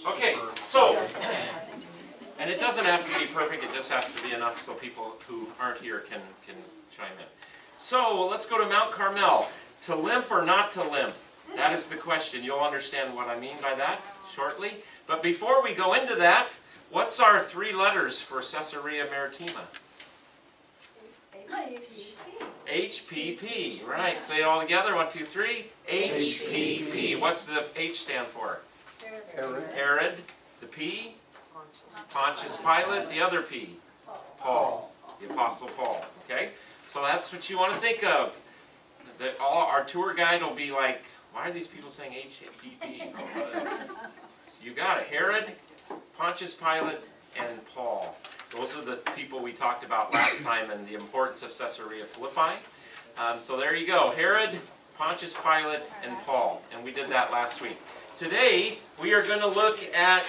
Okay, so, and it doesn't have to be perfect, it just has to be enough so people who aren't here can chime in. So, let's go to Mount Carmel. To limp or not to limp? That is the question. You'll understand what I mean by that shortly. But before we go into that, what's our 3 letters for Caesarea Maritima? HPP, right. Say it all together. 1, 2, 3. HPP. What's the H stand for? Herod. The P? Pontius Pilate. The other P? Paul. The Apostle Paul. Okay? So that's what you want to think of. Our tour guide will be like, why are these people saying HPP? So you got it. Herod, Pontius Pilate, and Paul. Those are the people we talked about last time and the importance of Caesarea Philippi. So there you go. Herod, Pontius Pilate, and Paul. And we did that last week. Today, we are going to look at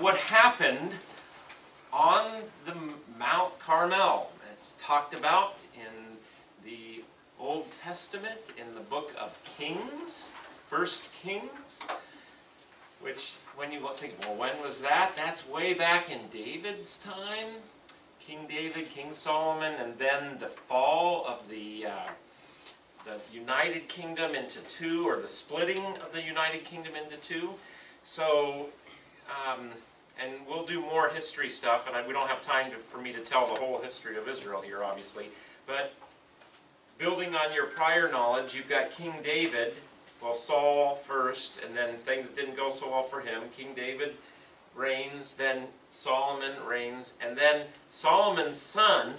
what happened on the Mount Carmel. It's talked about in the Old Testament, in the book of Kings, 1 Kings. Which, when you think, well, when was that? That's way back in David's time. King David, King Solomon, and then the fall of the United Kingdom into 2, or the splitting of the United Kingdom into 2. So, and we'll do more history stuff, and we don't have time for me to tell the whole history of Israel here, obviously. But building on your prior knowledge, you've got King David. Well, Saul first, and then things didn't go so well for him. King David reigns, then Solomon reigns, and then Solomon's son,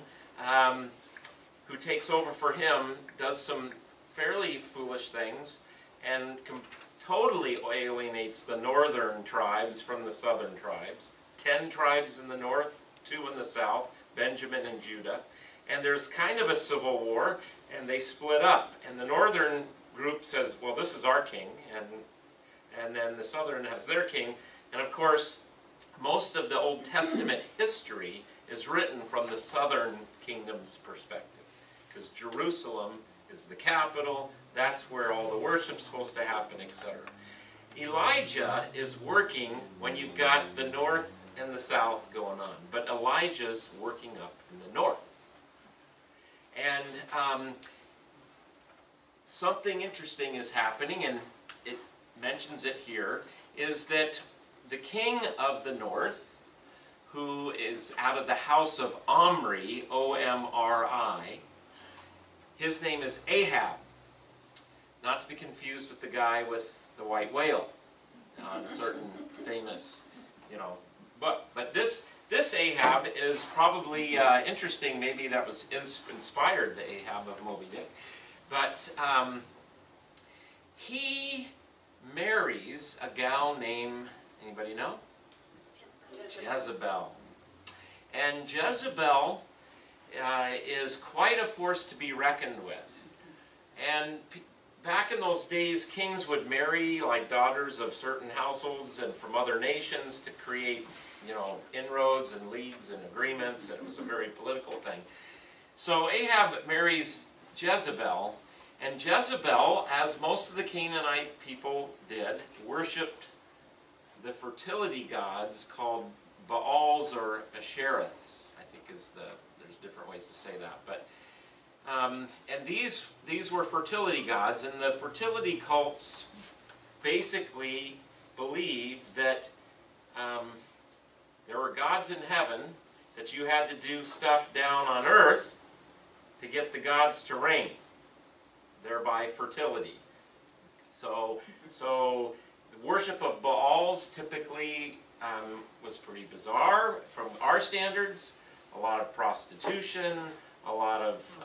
who takes over for him, does some fairly foolish things, and totally alienates the northern tribes from the southern tribes. 10 tribes in the north, 2 in the south, Benjamin and Judah. And there's kind of a civil war, and they split up. And the northern group says, well, this is our king, and then the southern has their king. And of course, most of the Old Testament history is written from the southern kingdom's perspective, because Jerusalem is the capital, that's where all the worship's supposed to happen, etc. Elijah is working when you've got the north and the south going on, but Elijah's working up in the north. And something interesting is happening, and it mentions it here, is that the king of the north, who is out of the house of Omri, O-M-R-I, his name is Ahab. Not to be confused with the guy with the white whale on a certain famous, book. But this Ahab is probably interesting. Maybe that was inspired, the Ahab of Moby Dick. But he marries a gal named, anybody know? Jezebel. And Jezebel is quite a force to be reckoned with. And back in those days, kings would marry like daughters of certain households and from other nations to create, inroads and leagues and agreements. It was a very political thing. So Ahab marries Jezebel, and Jezebel, as most of the Canaanite people did, worshipped the fertility gods called Baals or Ashereths, I think there's different ways to say that. But and these were fertility gods, and the fertility cults basically believed that there were gods in heaven, that you had to do stuff down on earth to get the gods to reign, thereby fertility. So the worship of Baals typically was pretty bizarre from our standards. A lot of prostitution, a lot of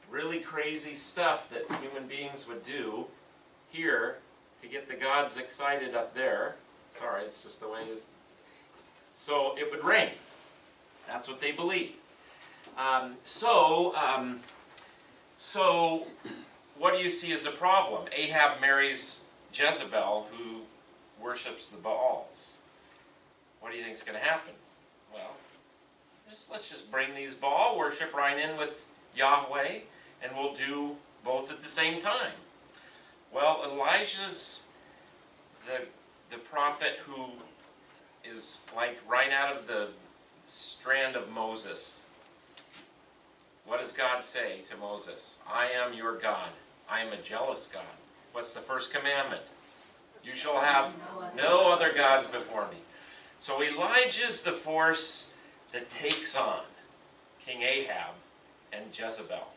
really crazy stuff that human beings would do here to get the gods excited up there. Sorry, it's just the way it is. So it would rain. That's what they believed. So what do you see as a problem? Ahab marries Jezebel, who worships the Baals. What do you think is going to happen? Well, let's just bring these Baal worship right in with Yahweh, and we'll do both at the same time. Well, the prophet who is like right out of the strand of Moses. What does God say to Moses? I am your God. I am a jealous God. What's the first commandment? You shall have no other gods before me. So Elijah's the force that takes on King Ahab and Jezebel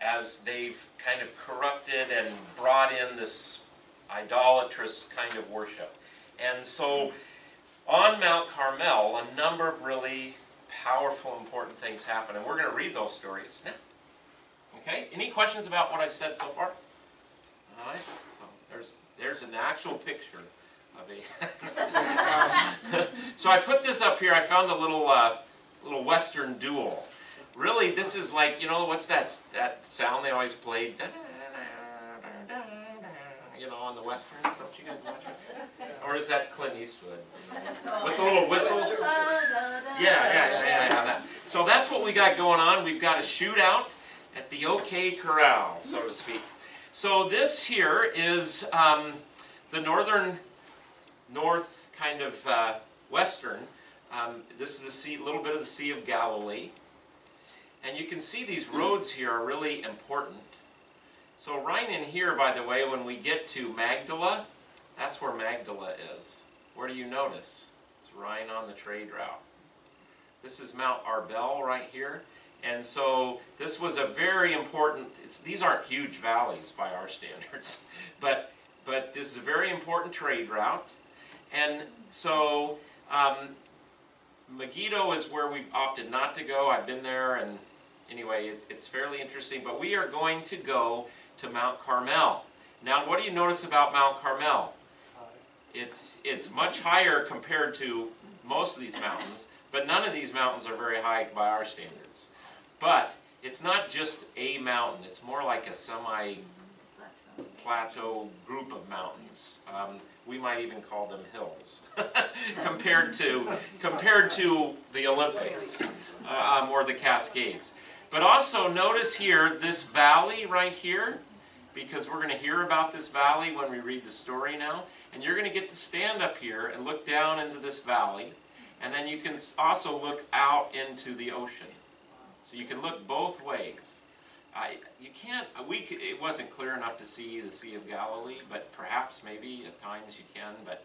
as they've kind of corrupted and brought in this idolatrous kind of worship. And so on Mount Carmel, a number of really powerful, important things happen. And we're going to read those stories now. Okay? Any questions about what I've said so far? All right. So there's an actual picture of a... So I put this up here. I found a little Western duel. Really, this is like, you know, what's that sound they always played? You know, on the Westerns. Don't you guys watch it? Or is that Clint Eastwood? With the little whistle? Yeah, that. So that's what we got going on. We've got a shootout at the OK Corral, so to speak. So this here is the north kind of western. This is the sea, a little bit of the Sea of Galilee. And you can see these roads here are really important. So right in here, by the way, when we get to Magdala, that's where Magdala is. Where do you notice? It's right on the trade route. This is Mount Arbel right here. And so this was a very important, these aren't huge valleys by our standards, but this is a very important trade route. And so Megiddo is where we've opted not to go. I've been there, and anyway, it's fairly interesting. But we are going to go to Mount Carmel. Now, what do you notice about Mount Carmel? It's much higher compared to most of these mountains, but none of these mountains are very high by our standards. But it's not just a mountain. It's more like a semi-plateau group of mountains. We might even call them hills compared to the Olympics or the Cascades. But also notice here this valley right here, because we're going to hear about this valley when we read the story now. And you're going to get to stand up here and look down into this valley. And then you can also look out into the ocean. So you can look both ways. It wasn't clear enough to see the Sea of Galilee, but perhaps maybe at times you can. But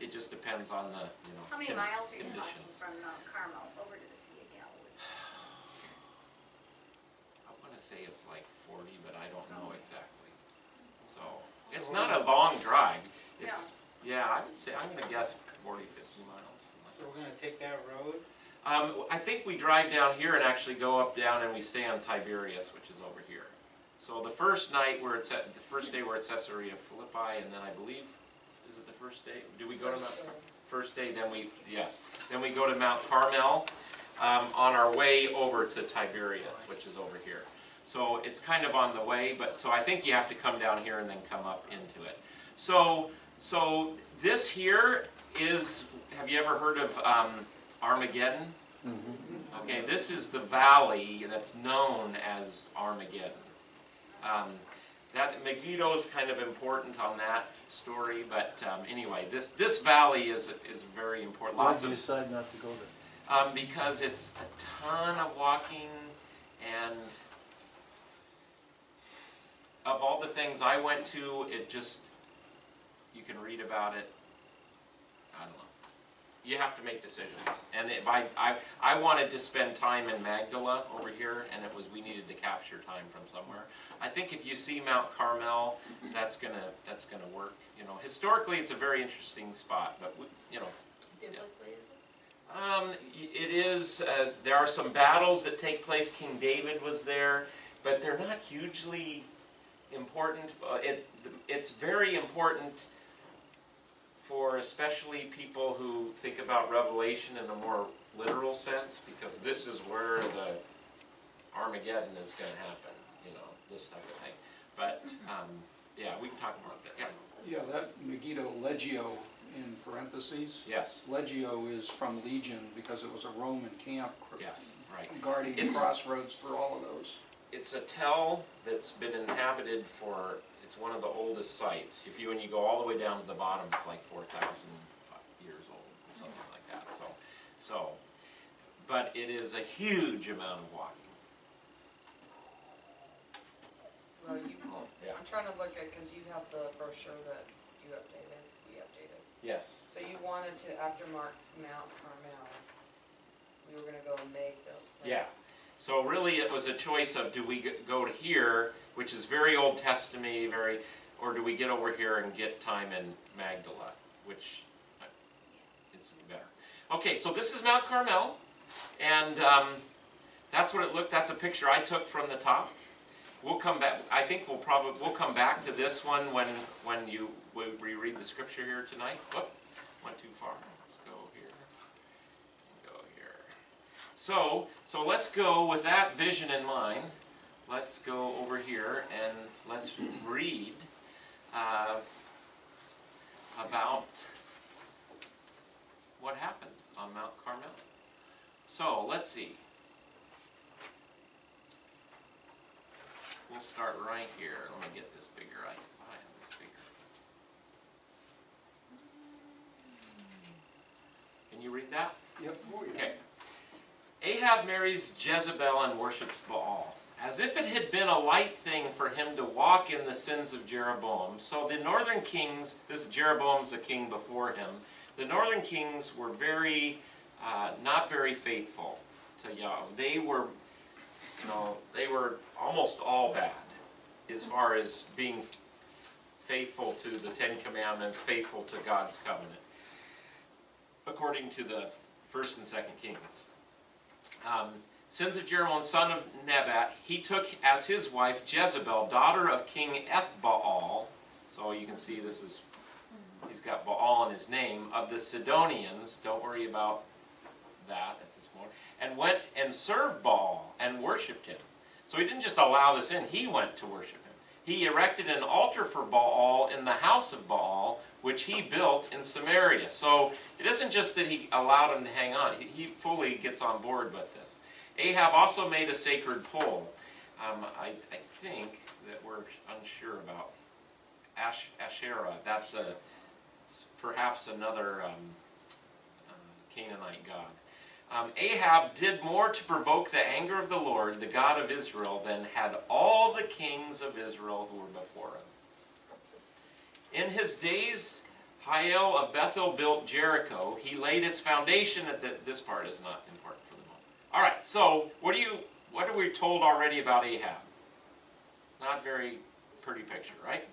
it just depends on the How many miles are you conditions. talking from Mount Carmel over to the Sea of Galilee? I want to say it's like 40, but I don't know exactly. So it's not a long drive. It's yeah, I would say I'm going to guess 40, 50 miles. So we're going to take that road? I think we drive down here and actually go up down and we stay on Tiberias, which is over here. So the first night the first day we're at Caesarea Philippi, and then I believe, is it the first day? Do we go to Mount? First day, then we go to Mount Carmel on our way over to Tiberias, which is over here. So it's kind of on the way, but so I think you have to come down here and then come up into it. So this here is, have you ever heard of Armageddon? Mm-hmm. Okay, this is the valley that's known as Armageddon. That Megiddo is kind of important on that story, but anyway, this valley is very important. Why did you decide not to go there? Because it's a ton of walking, and of all the things I went to, it just, you can read about it. I don't know. You have to make decisions. And I wanted to spend time in Magdala over here, and we needed to capture time from somewhere. I think if you see Mount Carmel, that's gonna work. Historically, it's a very interesting spot, but Biblically, is it? it is. There are some battles that take place. King David was there, but they're not hugely important. It's very important for especially people who think about Revelation in a more literal sense, because this is where the Armageddon is going to happen, this type of thing. But yeah, we can talk more about that. Yeah, that Megiddo, Legio in parentheses. Yes. Legio is from Legion because it was a Roman camp. Yes, right. Guarding crossroads for all of those. It's a tell that's been inhabited for, It's one of the oldest sites. When you go all the way down to the bottom, it's like 4,000 years old, something like that. But it is a huge amount of walking. Well, you, Yeah. I'm trying to look at, because you have the brochure that we updated. Yes. So you wanted to, after Mount Carmel, we were gonna go and make the. Yeah. So really it was a choice of, do we go to here, which is very Old Testament, or do we get over here and get time in Magdala, which it's better. Okay, so this is Mount Carmel, and that's what it looked. That's a picture I took from the top. We'll come back. I think we'll come back to this one when we read the scripture here tonight. Whoop, went too far. Let's go here. And go here. So let's go with that vision in mind. Let's go over here and let's read about what happens on Mount Carmel. So let's see. We'll start right here. Let me get this bigger. I thought I had this bigger. Can you read that? Yep. Okay. Ahab marries Jezebel and worships Baal, as if it had been a light thing for him to walk in the sins of Jeroboam. So the northern kings, this Jeroboam's the king before him, the northern kings were not very faithful to Yahweh. They were almost all bad as far as being faithful to the Ten Commandments, faithful to God's covenant, according to the 1st and 2nd Kings. Sins of Jeroboam, son of Nebat, he took as his wife Jezebel, daughter of King Ethbaal. So you can see he's got Baal in his name, of the Sidonians. Don't worry about that at this point. And went and served Baal and worshipped him. So he didn't just allow this in, he went to worship him. He erected an altar for Baal in the house of Baal, which he built in Samaria. So it isn't just that he allowed him to hang on, he fully gets on board with this. Ahab also made a sacred pole. I think that we're unsure about Asherah. It's perhaps another Canaanite god. Ahab did more to provoke the anger of the Lord, the God of Israel, than had all the kings of Israel who were before him. In his days, Hiel of Bethel built Jericho. He laid its foundation this part is not important for the moment. All right, so what are we told already about Ahab? Not very pretty picture, right?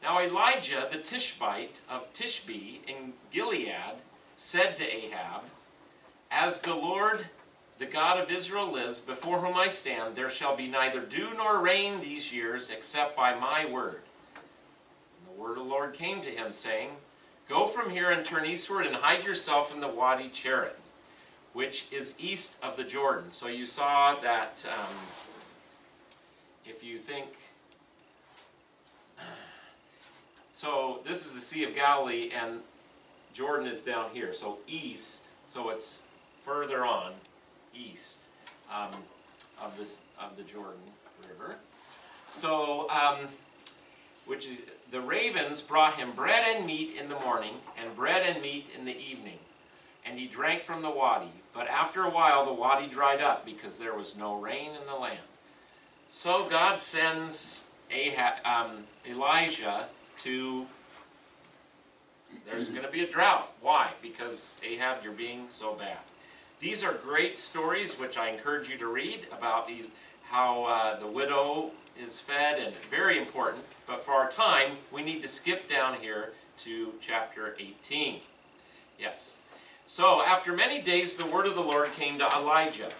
Now Elijah the Tishbite of Tishbe in Gilead said to Ahab, "As the Lord, the God of Israel lives, before whom I stand, there shall be neither dew nor rain these years, except by my word." And the word of the Lord came to him, saying, "Go from here and turn eastward and hide yourself in the Wadi Cherith, which is east of the Jordan." So you saw that, if you think, so this is the Sea of Galilee, and Jordan is down here, so east, so it's further on east of the Jordan River. So, which is, the ravens brought him bread and meat in the morning, and bread and meat in the evening, and he drank from the wadi. But after a while, the wadi dried up because there was no rain in the land. So God sends Elijah to. There's going to be a drought. Why? Because Ahab, you're being so bad. These are great stories which I encourage you to read about how the widow is fed, and very important. But for our time, we need to skip down here to chapter 18. Yes. So after many days, the word of the Lord came to Elijah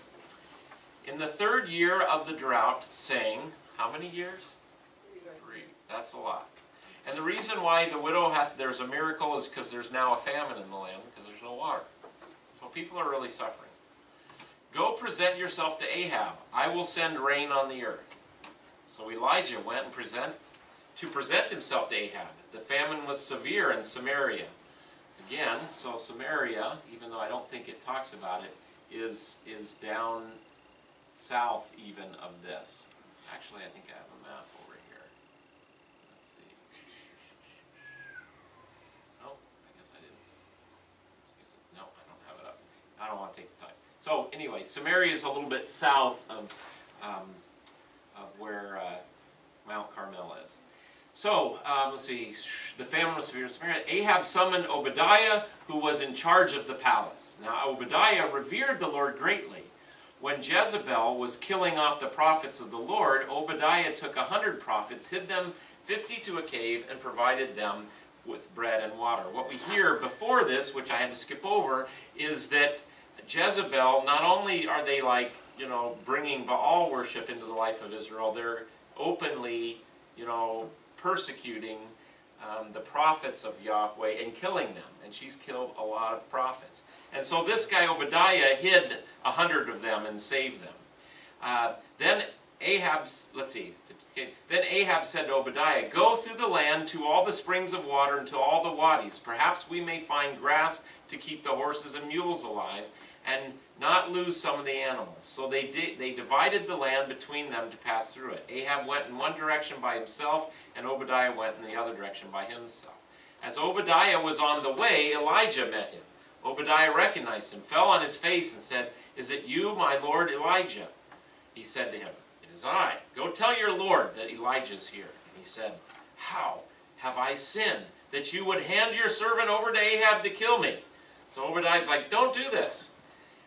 in the 3rd year of the drought, saying, how many years? 3. That's a lot. And the reason why the widow there's a miracle is because there's now a famine in the land, because there's no water. So people are really suffering. Go present yourself to Ahab. I will send rain on the earth. So Elijah went and present himself to Ahab. The famine was severe in Samaria. Again, so Samaria, even though I don't think it talks about it, is down south even of this. Actually, I think I have a map over here. anyway, Samaria is a little bit south of where Mount Carmel is. So, let's see, the famine was severe in Samaria. Ahab summoned Obadiah, who was in charge of the palace. Now, Obadiah revered the Lord greatly. When Jezebel was killing off the prophets of the Lord, Obadiah took 100 prophets, hid them 50 to a cave, and provided them with bread and water. What we hear before this, which I had to skip over, is that Jezebel, not only are they like, you know, bringing Baal worship into the life of Israel, they're openly, you know, persecuting the prophets of Yahweh and killing them. And she's killed a lot of prophets. And so this guy Obadiah hid 100 of them and saved them. Then Ahab said to Obadiah, "Go through the land to all the springs of water and to all the wadis. Perhaps we may find grass to keep the horses and mules alive, and not lose some of the animals." So they divided the land between them to pass through it. Ahab went in one direction by himself, and Obadiah went in the other direction by himself. As Obadiah was on the way, Elijah met him. Obadiah recognized him, fell on his face, and said, "Is it you, my lord Elijah?" He said to him, "It is I. Go tell your lord that Elijah is here." And he said, "How have I sinned that you would hand your servant over to Ahab to kill me?" So Obadiah's like, "Don't do this.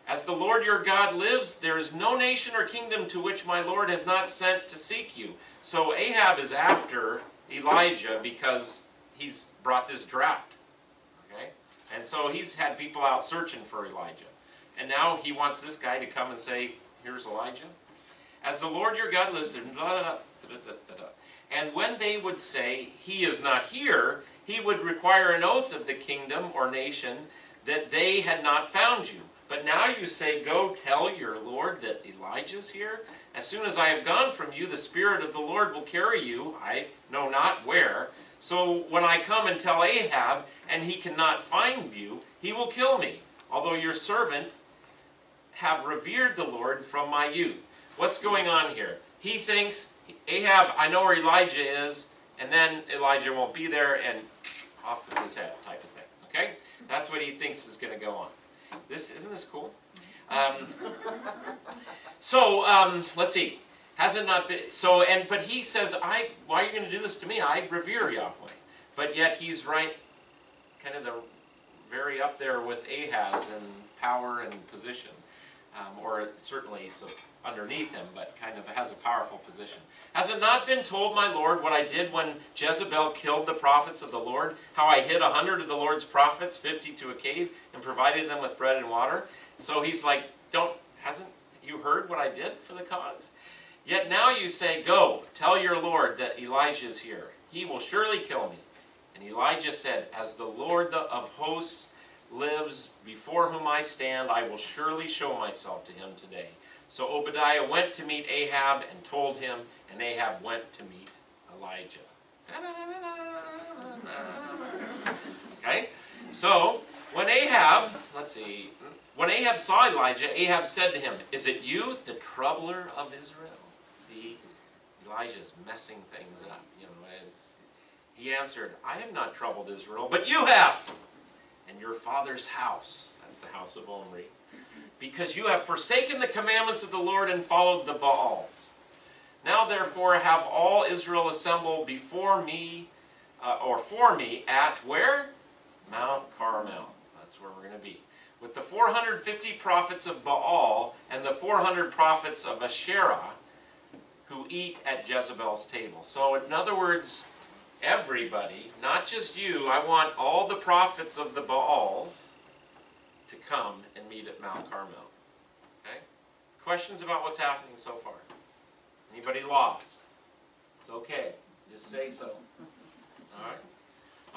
As the Lord your God lives, there is no nation or kingdom to which my Lord has not sent to seek you." So Ahab is after Elijah because he's brought this drought. Okay? And so he's had people out searching for Elijah. And now he wants this guy to come and say, "Here's Elijah. As the Lord your God lives, there, and when they would say, 'He is not here,' he would require an oath of the kingdom or nation that they had not found you. But now you say, 'Go tell your Lord that Elijah's here.' As soon as I have gone from you, the Spirit of the Lord will carry you, I know not where. So when I come and tell Ahab, and he cannot find you, he will kill me, although your servant have revered the Lord from my youth." What's going on here? He thinks, Ahab, I know where Elijah is, and then Elijah won't be there, and off with his head type of thing. Okay? That's what he thinks is going to go on. Isn't this cool? Let's see. Has it not been so? But he says, why are you going to do this to me? I revere Yahweh. But yet he's right, kind of the very up there with Ahaz in power and position, or certainly so underneath him, but kind of has a powerful position. "Has it not been told, my Lord, what I did when Jezebel killed the prophets of the Lord? How I hid 100 of the Lord's prophets, 50 to a cave, and provided them with bread and water?" So he's like, hasn't you heard what I did for the cause? "Yet now you say, 'Go, tell your Lord that Elijah is here. He will surely kill me.' And Elijah said, 'As the Lord of hosts lives, before whom I stand, I will surely show myself to him today.' So Obadiah went to meet Ahab and told him, and Ahab went to meet Elijah." Okay? So, when Ahab saw Elijah, Ahab said to him, "Is it you, the troubler of Israel?" See, Elijah's messing things up. He answered, "I have not troubled Israel, but you have, and your father's house," that's the house of Omri, "because you have forsaken the commandments of the Lord and followed the Baals. Now therefore have all Israel assemble before me, or for me, at where? Mount Carmel." That's where we're going to be. "With the 450 prophets of Baal and the 400 prophets of Asherah who eat at Jezebel's table." So in other words, everybody, not just you, I want all the prophets of the Baals to come and meet at Mount Carmel. Okay? Questions about what's happening so far? Anybody lost? It's okay. Just say so. All right?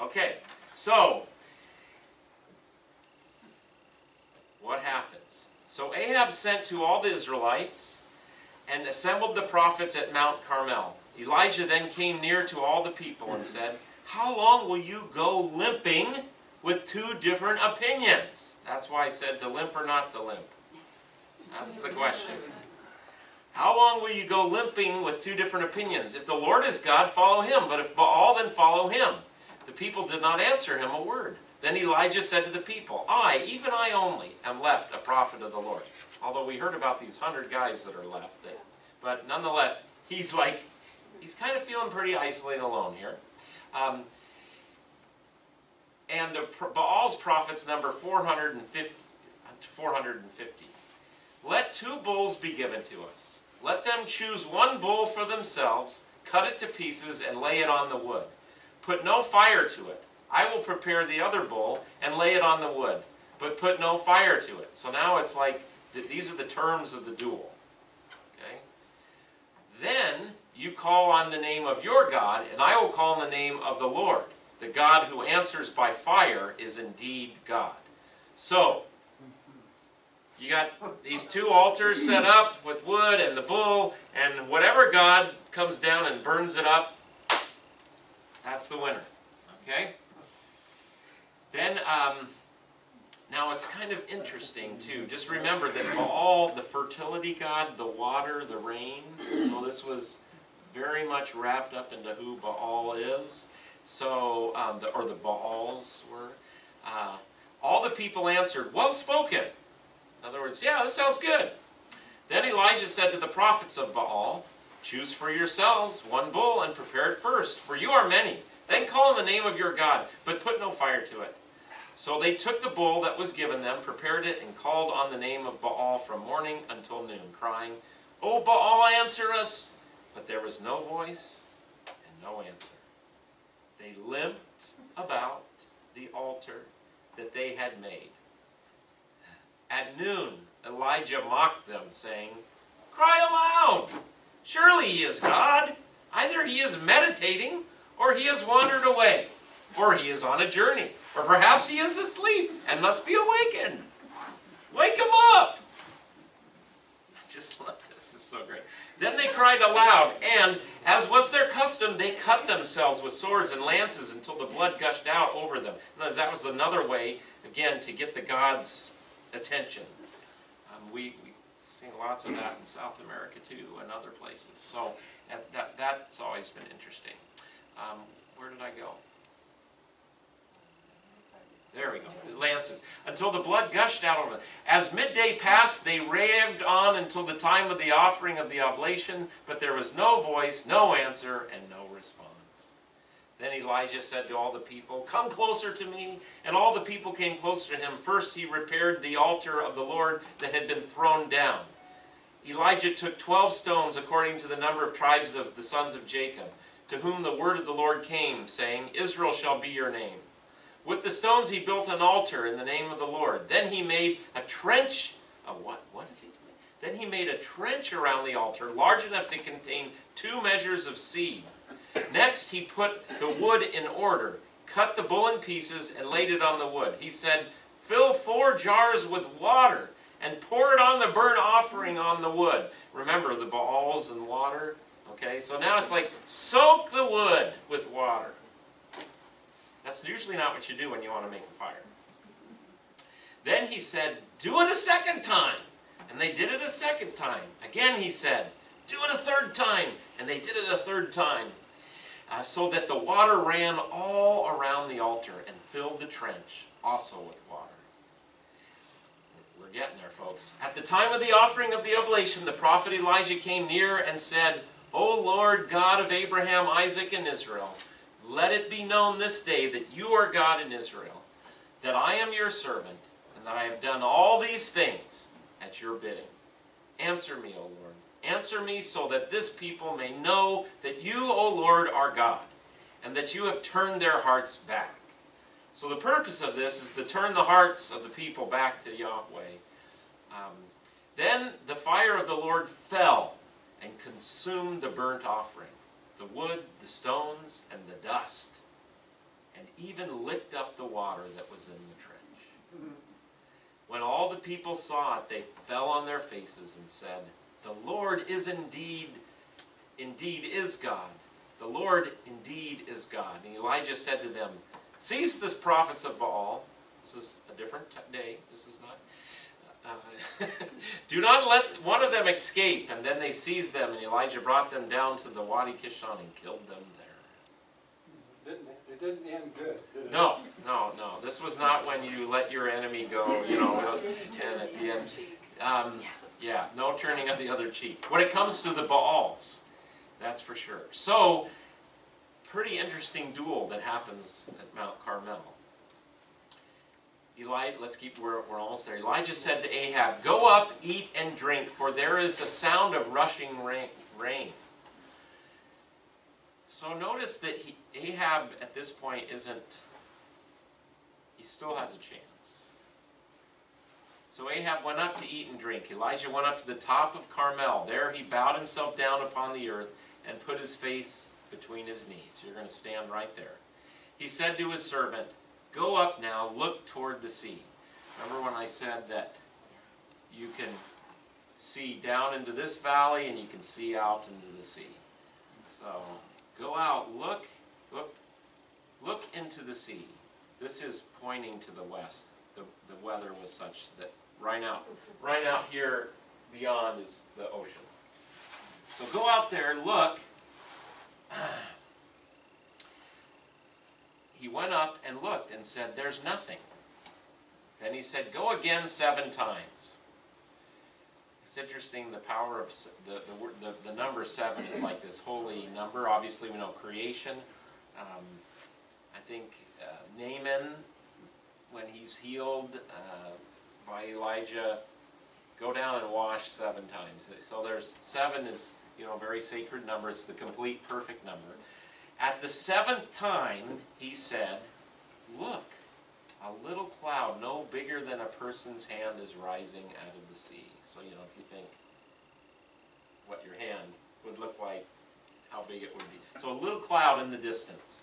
Okay. So, what happens? So Ahab sent to all the Israelites and assembled the prophets at Mount Carmel. Elijah then came near to all the people and said, "How long will you go limping with two different opinions?" That's why I said to limp or not to limp. That's the question. How long will you go limping with two different opinions? If the Lord is God, follow him. But if Baal, then follow him. The people did not answer him a word. Then Elijah said to the people, I, even I only, am left a prophet of the Lord. Although we heard about these 100 guys that are left. But nonetheless, he's kind of feeling pretty isolated alone here. And Baal's prophets number 450. Let 2 bulls be given to us. Let them choose 1 bull for themselves, cut it to pieces, and lay it on the wood. Put no fire to it. I will prepare the other bull and lay it on the wood, but put no fire to it. So now it's like, these are the terms of the duel. Okay? Then you call on the name of your God, and I will call on the name of the Lord. The God who answers by fire is indeed God. So, you got these 2 altars set up with wood and the bull, and whatever God comes down and burns it up, that's the winner. Okay? Then, now it's kind of interesting too. Just remember that Baal, the fertility god, the water, the rain, so this was very much wrapped up into who Baal is. So, or the Baals were. All the people answered, well spoken. In other words, yeah, this sounds good. Then Elijah said to the prophets of Baal, choose for yourselves 1 bull and prepare it first, for you are many. Then call on the name of your God, but put no fire to it. So they took the bull that was given them, prepared it, and called on the name of Baal from morning until noon, crying, O Baal, answer us! But there was no voice and no answer. They limped about the altar that they had made. At noon, Elijah mocked them, saying, cry aloud! Surely he is God. Either he is meditating, or he has wandered away, or he is on a journey, or perhaps he is asleep and must be awakened. Wake him up! I just love this. This is so great. Then they cried aloud, and, as was their custom, they cut themselves with swords and lances until the blood gushed out over them. That was another way, again, to get the gods' attention. We've seen lots of that in South America too, and other places. So that's always been interesting. Where did I go? There we go. Lances. Until the blood gushed out over them. As midday passed, they raved on until the time of the offering of the oblation, but there was no voice, no answer, and no response. Then Elijah said to all the people, come closer to me. And all the people came closer to him. First he repaired the altar of the Lord that had been thrown down. Elijah took 12 stones according to the number of tribes of the sons of Jacob, to whom the word of the Lord came, saying, Israel shall be your name. With the stones he built an altar in the name of the Lord. Then he made a trench. What is he doing? Then he made a trench around the altar, large enough to contain 2 measures of seed. Next he put the wood in order, cut the bull in pieces, and laid it on the wood. He said, fill 4 jars with water, and pour it on the burnt offering on the wood. Remember the Baals and water? Okay, so now it's like, soak the wood with water. That's usually not what you do when you want to make a fire. Then he said, do it a second time. And they did it a second time. Again he said, do it a third time. And they did it a third time. So that the water ran all around the altar and filled the trench also with water. We're getting there, folks. At the time of the offering of the oblation, the prophet Elijah came near and said, O Lord God of Abraham, Isaac, and Israel, let it be known this day that you are God in Israel, that I am your servant, and that I have done all these things at your bidding. Answer me, O Lord. Answer me so that this people may know that you, O Lord, are God, and that you have turned their hearts back. So the purpose of this is to turn the hearts of the people back to Yahweh. Then the fire of the Lord fell and consumed the burnt offering, the wood, the stones, and the dust, and even licked up the water that was in the trench. When all the people saw it, they fell on their faces and said, the Lord is indeed is God. The Lord indeed is God. And Elijah said to them, seize the prophets of Baal. This is a different day. This is not. Do not let one of them escape. And then they seized them, and Elijah brought them down to the Wadi Kishon and killed them there. It didn't end good, did it? No. This was not when you let your enemy go, and at the end. Yeah, no turning of the other cheek. When it comes to the Baals, that's for sure. So, pretty interesting duel that happens at Mount Carmel. We're almost there. Elijah said to Ahab, "Go up, eat and drink, for there is a sound of rushing rain." So notice that Ahab at this point he still has a chance. So Ahab went up to eat and drink. Elijah went up to the top of Carmel. There he bowed himself down upon the earth and put his face between his knees. You're going to stand right there. He said to his servant, "Go up now, look toward the sea." Remember when I said that you can see down into this valley and you can see out into the sea. So go out, look into the sea. This is pointing to the west. The weather was such that right out here beyond is the ocean. So go out there, look. He went up and looked and said, "There's nothing." Then he said, "Go again 7 times. It's interesting, the power of the number 7 is like this holy number. Obviously we know creation. I think Naaman, when he's healed by Elijah, go down and wash 7 times. So there's 7 is a very sacred number. It's the complete, perfect number. At the 7th time, he said, "Look, a little cloud no bigger than a person's hand is rising out of the sea." So, if you think what your hand would look like, how big it would be. So a little cloud in the distance.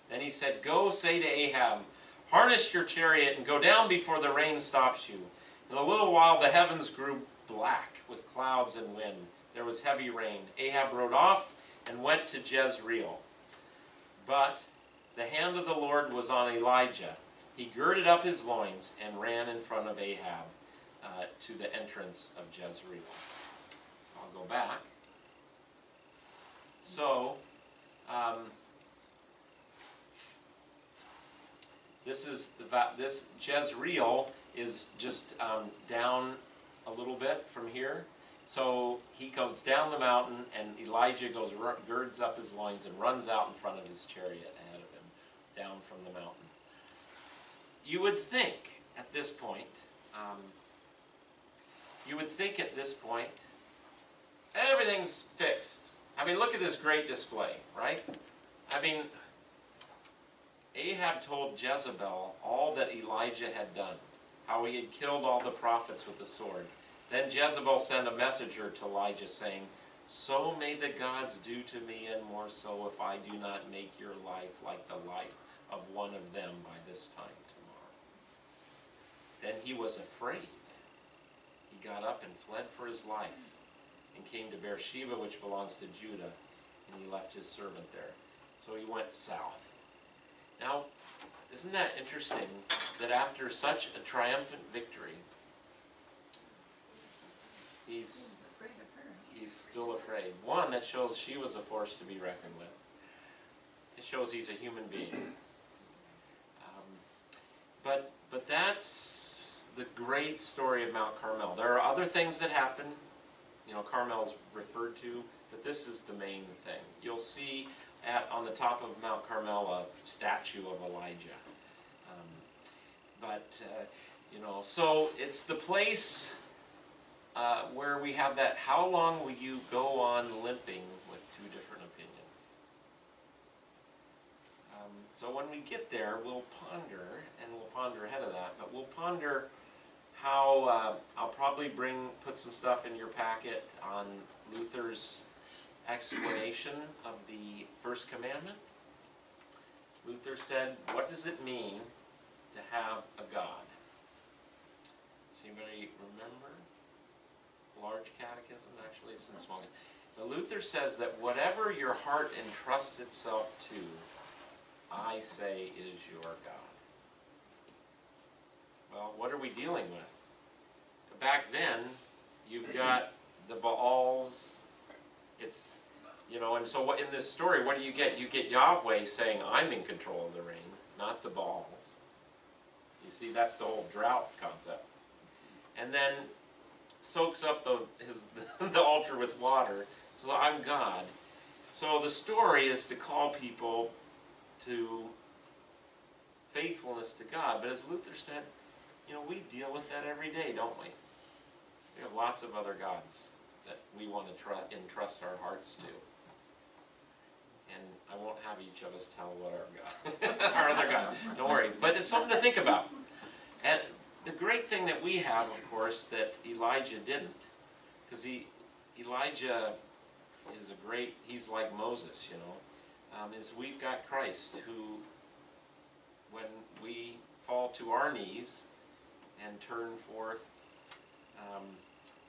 Then he said, "Go say to Ahab, harness your chariot and go down before the rain stops you." In a little while the heavens grew black with clouds and wind. There was heavy rain. Ahab rode off and went to Jezreel. But the hand of the Lord was on Elijah. He girded up his loins and ran in front of Ahab to the entrance of Jezreel. So I'll go back. So, this Jezreel is just down a little bit from here. So he goes down the mountain, and Elijah girds up his loins and runs out in front of his chariot ahead of him, down from the mountain. You would think at this point, everything's fixed. I mean, look at this great display, right? I mean, Ahab told Jezebel all that Elijah had done, how he had killed all the prophets with the sword. Then Jezebel sent a messenger to Elijah saying, "So may the gods do to me, and more so, if I do not make your life like the life of one of them by this time tomorrow." Then he was afraid. He got up and fled for his life and came to Beersheba, which belongs to Judah, and he left his servant there. So he went south. Now, isn't that interesting that after such a triumphant victory, he's still afraid? One, that shows she was a force to be reckoned with. It shows he's a human being. But that's the great story of Mount Carmel. There are other things that happen. Carmel's referred to, but this is the main thing. You'll see on the top of Mount Carmel a statue of Elijah. So it's the place where we have that, how long will you go on limping with 2 different opinions? So when we get there, we'll ponder, and we'll ponder ahead of that, but we'll ponder how, I'll probably put some stuff in your packet on Luther's explanation of the first commandment. Luther said, what does it mean to have a God? Does anybody remember? Large catechism, actually it's in small. But Luther says that whatever your heart entrusts itself to, I say is your God. Well, what are we dealing with? Back then, you've got the Baals. It's, and so in this story, what do you get? You get Yahweh saying, I'm in control of the rain, not the Baals. You see, that's the whole drought concept. And then soaks up the altar with water. So I'm God. So the story is to call people to faithfulness to God. But as Luther said, we deal with that every day, don't we? We have lots of other gods that we want to entrust our hearts to. And I won't have each of us tell what our God, our other God. Don't worry. But it's something to think about. And the great thing that we have, of course, that Elijah didn't, because Elijah is he's like Moses, is we've got Christ who, when we fall to our knees and turn forth,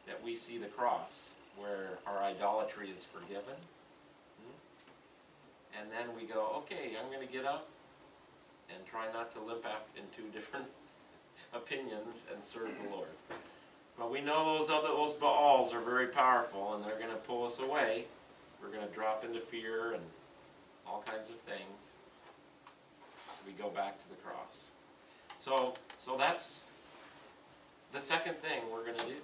that we see the cross where our idolatry is forgiven. And then we go, okay, I'm going to get up and try not to limp in two different opinions and serve the Lord. But we know those Baals are very powerful, and they're going to pull us away. We're going to drop into fear and all kinds of things. We go back to the cross. So that's the second thing we're going to do,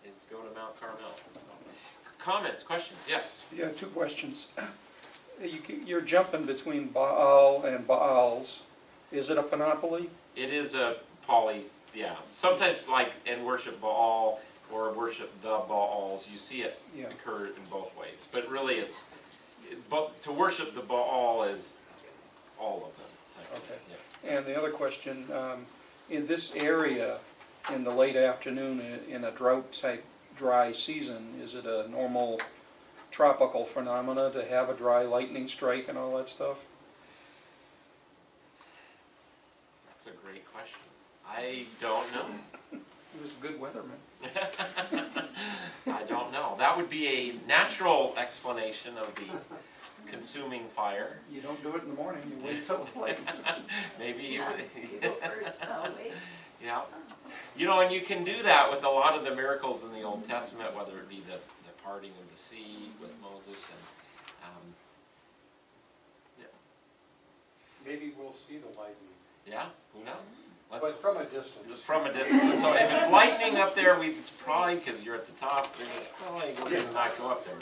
is go to Mount Carmel. So, comments, questions? Yes? Yeah, 2 questions. You're jumping between Baal and Baals. Is it a panoply? It is a yeah. Sometimes, like in worship Baal or worship the Baals, you see it occur in both ways. But really, to worship the Baal is all of them. Okay. Yeah. And the other question, in this area, in the late afternoon, in a drought-type dry season, is it a normal tropical phenomena to have a dry lightning strike and all that stuff? That's a great question. I don't know. He was a good weatherman. I don't know. That would be a natural explanation of the consuming fire. You don't do it in the morning, you wait till late. Maybe You go first, though, wait. Yeah. And you can do that with a lot of the miracles in the Old Testament, whether it be the parting of the sea with Moses and Maybe we'll see the lightning. yeah, who knows? But from a distance. From a distance. So if it's lightning up there, it's probably, because you're at the top, it's probably going to not go up there.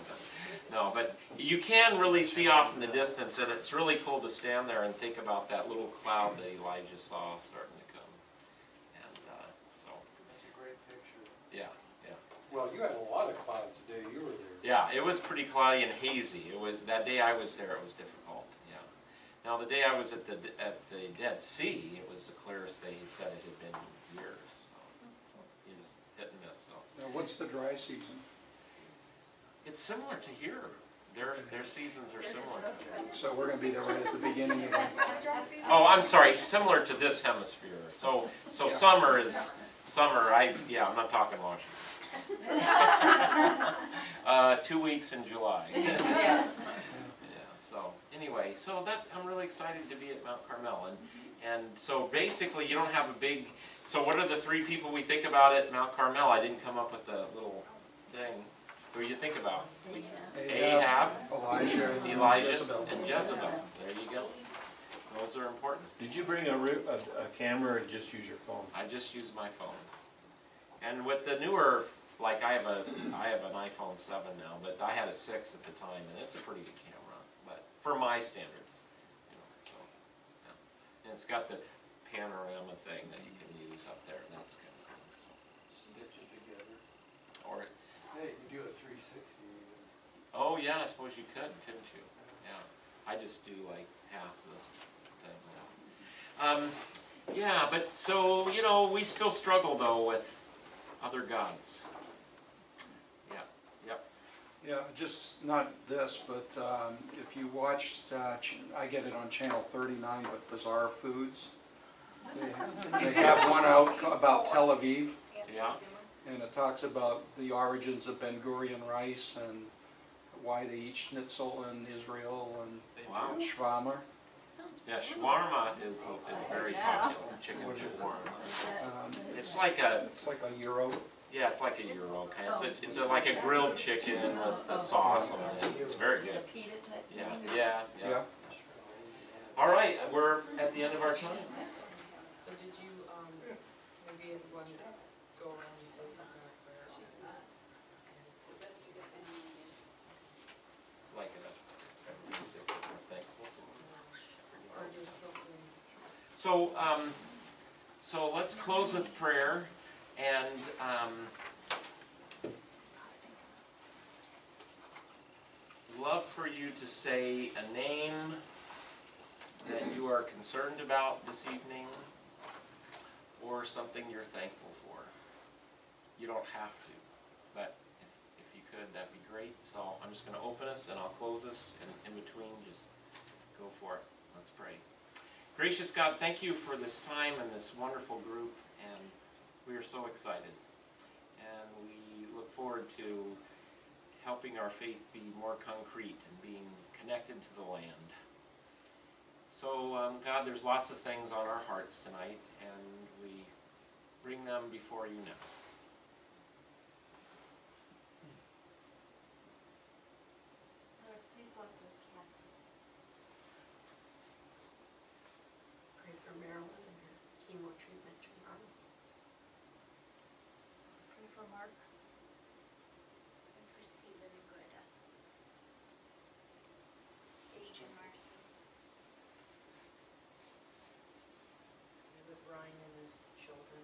No, but you can really see off in the distance, and it's really cool to stand there and think about that little cloud that Elijah saw starting to come. And so. That's a great picture. Yeah. Well, you had a lot of clouds the day you were there. Yeah, it was pretty cloudy and hazy. That day I was there, it was difficult. Yeah. Now the day I was at the Dead Sea, it was the clearest day he said it had been in years. So he was hit and miss. So. Now, what's the dry season? It's similar to here. Their seasons are similar. So we're going to be there right at the beginning of it. Oh, I'm sorry. Similar to this hemisphere. So summer is summer. I'm not talking Washington. 2 weeks in July. Yeah. So anyway, I'm really excited to be at Mount Carmel, and so basically you don't have a big. So what are the 3 people we think about at Mount Carmel? I didn't come up with a little thing. Who do you think about? Ahab, Elijah, and Jezebel. There you go. Those are important. Did you bring a camera or just use your phone? I just use my phone. And with the newer, like I have an iPhone 7 now, but I had a 6 at the time, and it's a pretty good camera, but for my standards, so yeah. And it's got the panorama thing that you can use up there. That's kind of cool. Stitch it together. Or Hey, you do a 360 even. oh yeah, I suppose you could, couldn't you? Yeah. I just do like half the thing. Yeah, but so we still struggle though with other gods. Yeah, just not this, but if you watch, I get it on channel 39 with Bizarre Foods. They have one out about Tel Aviv, Yeah. and it talks about the origins of Ben Gurion rice and why they eat schnitzel in Israel and shawarma. Yeah, shawarma is very popular. Chicken shawarma. It's like a gyro. Yeah, it's like a gyro kind of. It's like a grilled chicken with a sauce on it. It's very good. Yeah. All right, we're at the end of our time. So did you, maybe want to go around and say something like that? So let's close with prayer, and love for you to say a name that you are concerned about this evening, or something you're thankful for. You don't have to, but if you could, that'd be great. So I'm just going to open us and I'll close us, and in between, just go for it. Let's pray. Gracious God, thank you for this time and this wonderful group, and we are so excited. And we look forward to helping our faith be more concrete and being connected to the land. So, God, there's lots of things on our hearts tonight, and we bring them before you now. Lord, please welcome Cassie. Pray for Marilyn and her chemo treatment tomorrow. Pray for Mark. And for Stephen and Greta. Paige and Marcy. Pray with Ryan and his children.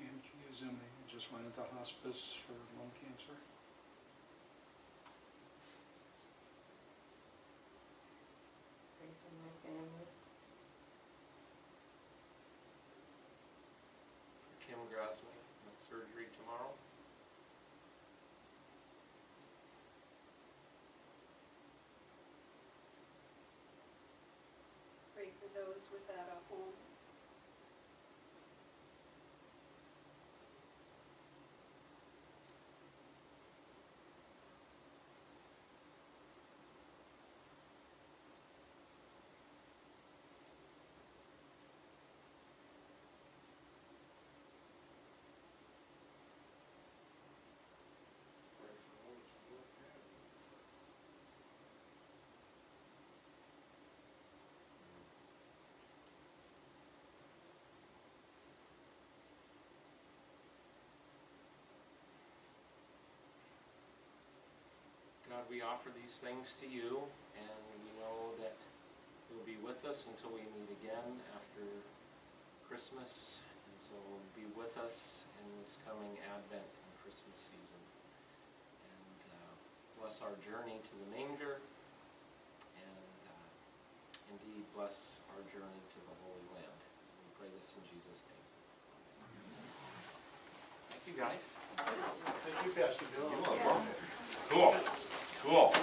And Kiyazumi just went into hospice for lung cancer. Pray for my family. Kim Grosney with surgery tomorrow. Pray for those without a home. God, we offer these things to you, and we know that you'll be with us until we meet again after Christmas. And so be with us in this coming Advent and Christmas season. And bless our journey to the manger, and indeed bless our journey to the Holy Land. We pray this in Jesus' name. Thank you, guys. Thank you, Pastor Bill. Cool. Cool.